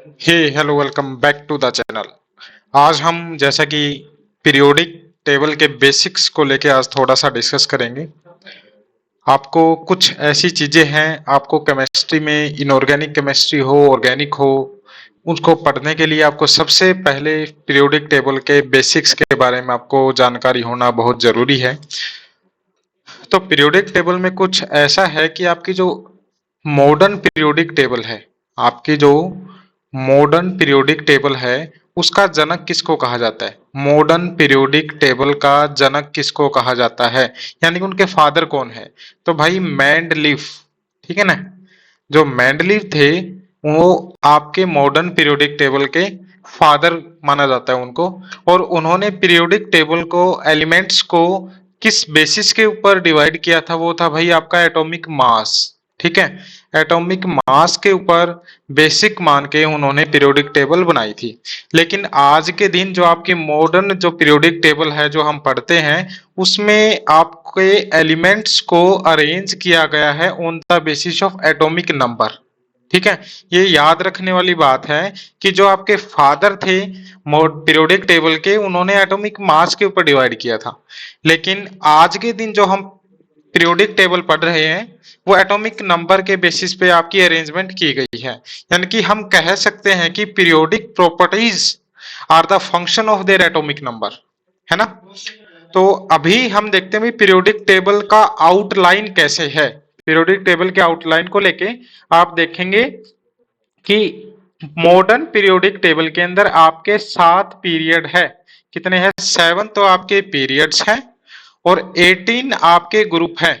Hey hello welcome back to the channel. आज हम जैसा कि पीरियोडिक टेबल के बेसिक्स को लेके आज थोड़ा सा डिस्कस करेंगे। आपको कुछ ऐसी चीजें हैं, आपको केमिस्ट्री में इनऑर्गेनिक केमिस्ट्री हो ऑर्गेनिक हो, उसको पढ़ने के लिए आपको सबसे पहले पीरियोडिक टेबल के बेसिक्स के बारे में आपको जानकारी होना बहुत जरूरी है। तो पीरियोडिक टेबल में कुछ ऐसा है कि आपकी जो मॉडर्न पीरियोडिक टेबल है, आपकी जो मॉडर्न पीरियोडिक टेबल है, उसका जनक किसको कहा जाता है? मॉडर्न पीरियोडिक टेबल का जनक किसको कहा जाता है, यानी कि उनके फादर कौन है? तो भाई मेंडलीफ, ठीक है ना। जो मेंडलीफ थे वो आपके मॉडर्न पीरियोडिक टेबल के फादर माना जाता है उनको। और उन्होंने पीरियोडिक टेबल को एलिमेंट्स को किस बेसिस के ऊपर डिवाइड किया था? वो था भाई आपका एटॉमिक मास, ठीक है। एटॉमिक मास के ऊपर बेसिक मान के उन्होंने पीरियोडिक टेबल बनाई थी। लेकिन आज के दिन जो आपकी मॉडर्न जो पीरियोडिक टेबल है जो हम पढ़ते हैं, उसमें आपके एलिमेंट्स को अरेंज किया गया है on the basis of atomic number, ठीक है। ये याद रखने वाली बात है कि जो आपके फादर थे पीरियोडिक टेबल के, उन्होंने एटॉमिक मास के ऊपर डिवाइड किया था। लेकिन आज के दिन जो हम पीरियोडिक टेबल पढ़ रहे हैं, वो एटॉमिक नंबर के बेसिस पे आपकी अरेंजमेंट की गई है। यानी कि हम कह सकते हैं कि periodic properties are the function of their atomic number, है ना। तो अभी हम देखते हैं पीरियोडिक टेबल का आउटलाइन कैसे है। पीरियोडिक टेबल के आउटलाइन को लेके आप देखेंगे कि मॉडर्न पीरियोडिक टेबल के अंदर आपके 7 पीरियड है। कितने हैं? 7 तो आपके पीरियड्स हैं और 18 आपके ग्रुप है,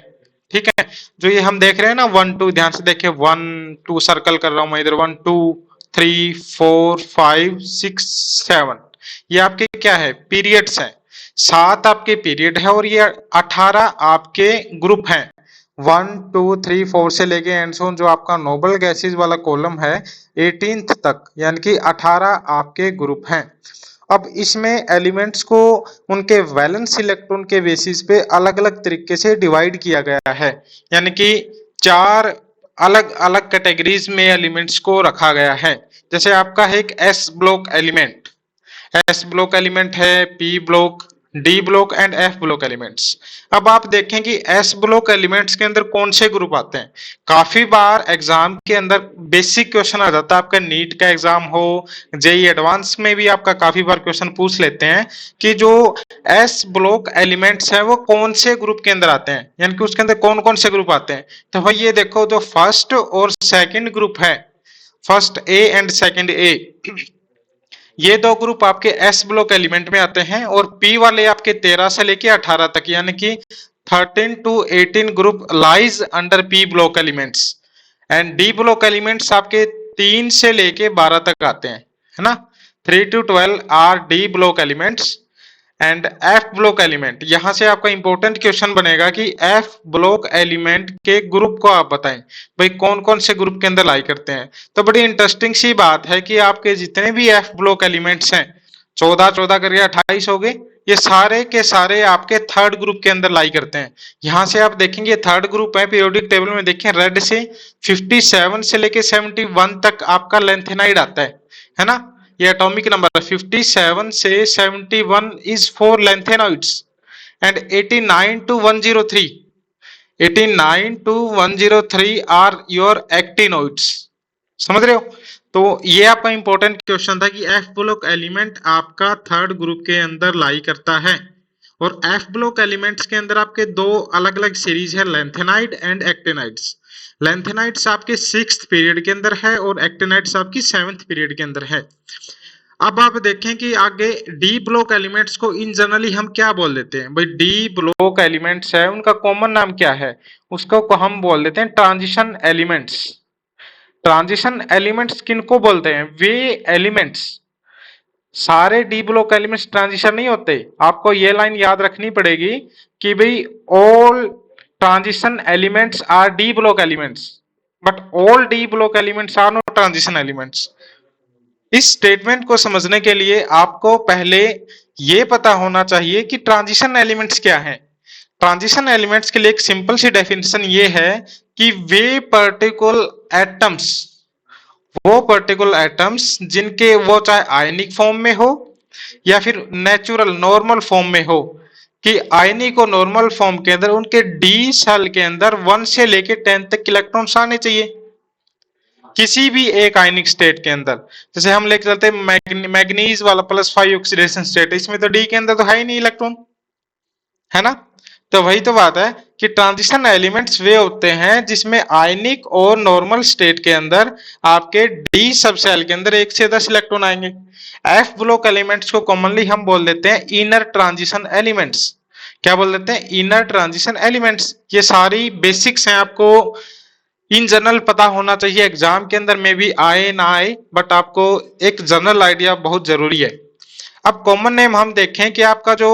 ठीक है। जो ये हम देख रहे हैं ना 1 2, ध्यान से देखिए, 1 2 सर्कल कर रहा हूं मैं इधर, 1 2 3 4 5 6 7, ये आपके क्या है? पीरियड्स हैं। 7 आपके पीरियड है और ये 18 आपके ग्रुप हैं। 1 2 3 4 से लेके एंड सोन जो आपका नोबल गैसेस वाला कॉलम है 18th तक, यानी कि 18 आपके ग्रुप हैं। अब इसमें एलिमेंट्स को उनके वैलेंस इलेक्ट्रॉन के बेसिस पे अलग अलग तरीके से डिवाइड किया गया है। यानी कि 4 अलग अलग कैटेगरीज में एलिमेंट्स को रखा गया है। जैसे आपका है एक S block element, S block element है, P block, D block and F block elements. अब आप देखें कि एस ब्लॉक एलिमेंट्स के अंदर कौन से ग्रुप आते हैं। काफी बार एग्जाम के अंदर बेसिक क्वेश्चन आ जाता है, आपका नीट का एग्जाम हो, जेई एडवांस में भी आपका काफी बार क्वेश्चन पूछ लेते हैं कि जो एस ब्लॉक एलिमेंट्स है वो कौन से ग्रुप के अंदर आते हैं, यानी कि उसके अंदर कौन कौन से ग्रुप आते हैं। तो भाई ये देखो, जो फर्स्ट और सेकेंड ग्रुप है, फर्स्ट ए एंड सेकेंड ए, ये दो ग्रुप आपके एस ब्लॉक एलिमेंट में आते हैं। और पी वाले आपके 13 से लेके 18 तक, यानी कि 13 to 18 group lies under P block elements. And D block elements आपके 3 से लेके 12 तक आते हैं, है ना। 3 to 12 are D block elements. And F block element, यहां से आपका इंपॉर्टेंट क्वेश्चन बनेगा कि एफ ब्लॉक एलिमेंट के ग्रुप को आप बताएं, भाई कौन कौन से ग्रुप के अंदर लाई करते हैं। तो बड़ी इंटरेस्टिंग सी बात है कि आपके जितने भी एफ ब्लॉक एलिमेंट्स हैं, 14 14 करके 28 हो गए, ये सारे के सारे आपके थर्ड ग्रुप के अंदर लाई करते हैं। यहां से आप देखेंगे थर्ड ग्रुप है पीरियोडिक टेबल में, देखें रेड से 57 से लेके 71 तक आपका लेंथेनाइड आता है ना। ये एटॉमिक नंबर 57 से 71 is for lanthanoids and 89 to 103, 89 to 103 are your actinoids. समझ रहे हो? तो ये आपका इंपॉर्टेंट क्वेश्चन था कि एफ ब्लॉक एलिमेंट आपका थर्ड ग्रुप के अंदर लाई करता है। और एफ ब्लॉक एलिमेंट्स के अंदर आपके दो अलग अलग सीरीज है, लेंथेनाइड एंड एक्टिनाइड्स। लेंथेनाइड्स आपके 6th पीरियड के अंदर है और एक्टिनाइड्स आपकी 7th पीरियड के अंदर है। अब आप देखें कि आगे डी ब्लॉक एलिमेंट्स को इन जनरली हम क्या बोल देते हैं? भाई डी ब्लॉक एलिमेंट्स है, उनका कॉमन नाम क्या है? उसको हम बोल देते हैं ट्रांजिशन एलिमेंट्स। ट्रांजिशन एलिमेंट्स किनको बोलते हैं? वे एलिमेंट्स, सारे डी ब्लॉक एलिमेंट्स ट्रांजिशन नहीं होते। आपको ये लाइन याद रखनी पड़ेगी कि भाई all transition elements are D block elements, but all D block elements are not transition elements. इस स्टेटमेंट को समझने के लिए आपको पहले ये पता होना चाहिए कि ट्रांजिशन एलिमेंट्स क्या है। ट्रांजिशन एलिमेंट्स के लिए एक सिंपल सी डेफिनेशन ये है कि वे पार्टिकल एटम्स वो पर्टिकुलर एटम्स जिनके वो चाहे आयनिक फॉर्म में हो या फिर नेचुरल नॉर्मल फॉर्म में हो, कि आयनिक और नॉर्मल फॉर्म के अंदर उनके डी शेल के अंदर 1 से लेके 10 तक इलेक्ट्रॉन्स आने चाहिए किसी भी एक आयनिक स्टेट के अंदर। जैसे हम लेके चलते हैं मैग्नीज वाला +5 ऑक्सीडेशन स्टेट, इसमें तो डी के अंदर तो है ही नहीं इलेक्ट्रॉन, है ना। तो वही तो बात है कि ट्रांजिशन एलिमेंट्स वे होते हैं जिसमें आयनिक और नॉर्मल स्टेट के अंदर आपके डी सबसेल के अंदर 1 से 10 इलेक्ट्रॉन आएंगे। एफ ब्लॉक एलिमेंट्स को कॉमनली हम बोल देते हैं इनर ट्रांजिशन एलिमेंट्स। क्या बोल देते हैं? Inner transition elements. ये सारी बेसिक्स हैं, आपको इन जनरल पता होना चाहिए, एग्जाम के अंदर में भी आए ना आए, बट आपको एक जनरल आइडिया बहुत जरूरी है। अब कॉमन नेम हम देखें कि आपका जो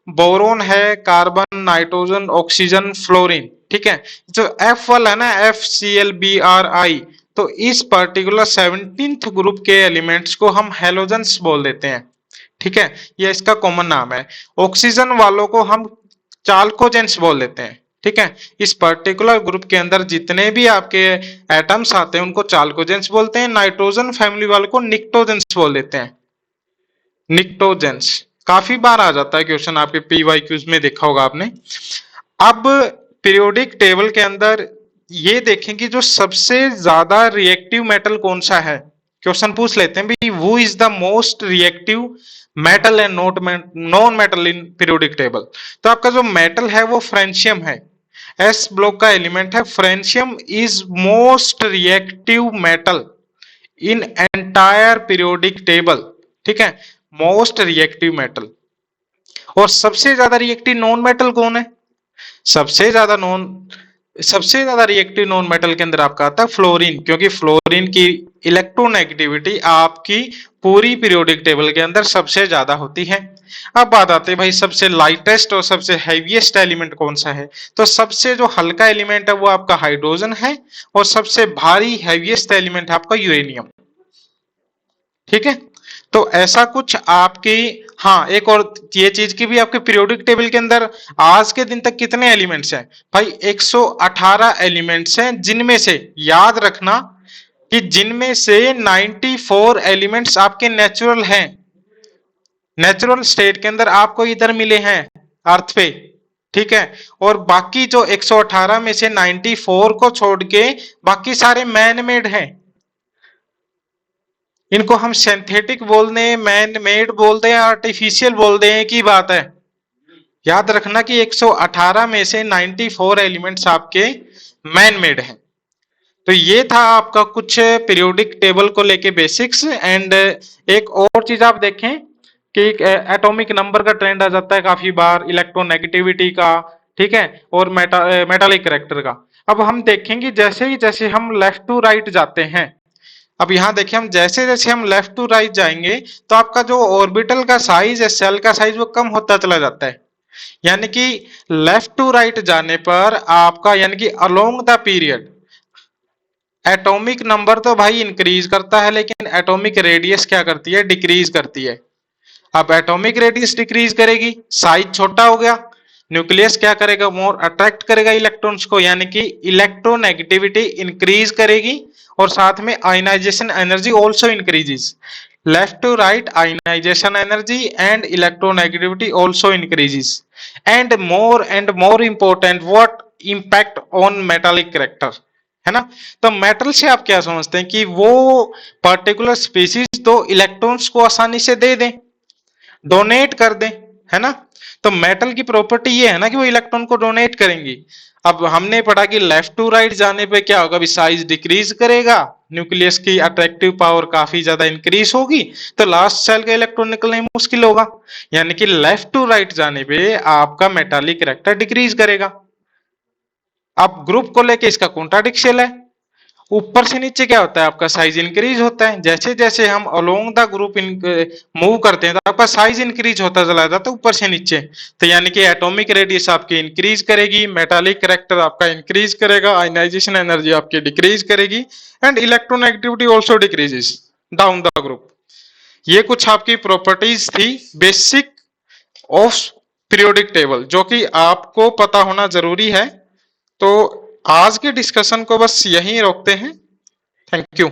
बोरोन है, कार्बन, नाइट्रोजन, ऑक्सीजन, फ्लोरीन, ठीक है। जो एफ वाला है ना, FClBrI, तो इस पर्टिकुलर 17th ग्रुप के एलिमेंट्स को हम हेलोजेंस बोल देते हैं, ठीक है। ये इसका कॉमन नाम है। ऑक्सीजन वालों को हम चाल्कोजेंस बोल देते हैं, ठीक है। इस पर्टिकुलर ग्रुप के अंदर जितने भी आपके एटम्स आते हैं उनको चाल्कोजेंस बोलते हैं। नाइट्रोजन फैमिली वालों को निक्टोजेंस बोल देते हैं, निक्टोजेंस। काफी बार आ जाता है क्वेश्चन, आपके PYQs में देखा होगा आपने। अब पीरियोडिक टेबल के अंदर ये देखें कि जो सबसे ज्यादा रिएक्टिव मेटल कौन सा है। क्वेश्चन पूछ लेते हैं भी, वो is the most reactive metal and not non metal in periodic table. तो आपका जो मेटल है वो फ्रेंशियम है, एस ब्लॉक का एलिमेंट है। Francium is most reactive metal in entire periodic table, ठीक है, मोस्ट रिएक्टिव मेटल। और सबसे ज्यादा रिएक्टिव नॉन मेटल कौन है? सबसे ज्यादा रिएक्टिव नॉन मेटल के अंदर आपका आता है फ्लोरीन, क्योंकि फ्लोरीन की इलेक्ट्रोनेगेटिविटी आपकी पूरी पीरियोडिक टेबल के अंदर सबसे ज्यादा होती है। अब बात आती है भाई सबसे लाइटेस्ट और सबसे हैवीएस्ट एलिमेंट कौन सा है। तो सबसे जो हल्का एलिमेंट है वो आपका हाइड्रोजन है, और सबसे भारी हैवीएस्ट एलिमेंट है आपका यूरेनियम, ठीक है। तो ऐसा कुछ आपकी, हाँ एक और ये चीज की भी, आपके पीरियोडिक टेबल के अंदर आज के दिन तक कितने एलिमेंट्स हैं भाई? 118 एलिमेंट्स हैं, जिनमें से याद रखना कि जिनमें से 94 एलिमेंट्स आपके नेचुरल हैं, नेचुरल स्टेट के अंदर आपको इधर मिले हैं अर्थ पे, ठीक है। और बाकी जो 118 में से 94 को छोड़ के बाकी सारे मैन मेड हैं। इनको हम सिंथेटिक बोल दें, मैन मेड बोल दें, आर्टिफिशियल बोल दें, एक ही बात है। याद रखना कि 118 में से 94 एलिमेंट्स आपके मैन मेड हैं। तो ये था आपका कुछ पीरियोडिक टेबल को लेके बेसिक्स। एंड एक और चीज आप देखें कि एटॉमिक नंबर का ट्रेंड आ जाता है काफी बार, इलेक्ट्रोनेगेटिविटी का, ठीक है, और मेटालिक कैरेक्टर का। अब हम देखेंगे जैसे हम लेफ्ट टू राइट जाते हैं, अब यहां देखिए हम जैसे जैसे हम लेफ्ट टू राइट जाएंगे तो आपका जो ऑर्बिटल का साइज है, सेल का साइज, वो कम होता चला जाता है। यानी कि लेफ्ट टू राइट जाने पर आपका, यानी कि along the period, atomic number तो भाई इंक्रीज करता है, लेकिन एटॉमिक रेडियस क्या करती है? डिक्रीज करती है। अब एटॉमिक रेडियस डिक्रीज करेगी, साइज छोटा हो गया, न्यूक्लियस क्या करेगा? मोर अट्रैक्ट करेगा इलेक्ट्रॉन्स को, यानी कि इलेक्ट्रोनेगेटिविटी इंक्रीज करेगी, और साथ में ionisation energy also increases. Left to right ionisation energy and electronegativity also increases. And more important, what impact on metallic character, है ना। तो मेटल से आप क्या समझते हैं कि वो पर्टिकुलर स्पीसीज तो इलेक्ट्रॉन्स को आसानी से दे दें, डोनेट कर दें, है ना। तो मेटल की प्रॉपर्टी ये है ना कि वो इलेक्ट्रॉन को डोनेट करेंगी। अब हमने पढ़ा कि लेफ्ट टू राइट जाने पे क्या होगा? साइज डिक्रीज करेगा, न्यूक्लियस की अट्रैक्टिव पावर काफी ज्यादा इंक्रीज होगी, तो लास्ट सेल का इलेक्ट्रॉन निकलना मुश्किल होगा। यानी कि लेफ्ट टू राइट जाने पे आपका मेटालिक कैरेक्टर डिक्रीज करेगा। अब ग्रुप को लेके इसका कॉन्ट्राडिक्शन है, ऊपर से नीचे क्या होता है? आपका साइज इंक्रीज होता है। जैसे जैसे हम अलोंग द ग्रुप मूव करते हैं तो आपका साइज इंक्रीज होता चला जाता है ऊपर से नीचे। तो यानी कि एटॉमिक रेडियस आपकी इंक्रीज करेगी, मेटालिक कैरेक्टर आपका इंक्रीज करेगा, आयनाइजेशन एनर्जी आपकी डिक्रीज करेगी, and electronegativity also decreases down the group. ये कुछ आपकी प्रॉपर्टीज थी बेसिक ऑफ पीरियोडिक टेबल, जो कि आपको पता होना जरूरी है। तो आज के डिस्कशन को बस यहीं रोकते हैं। Thank you.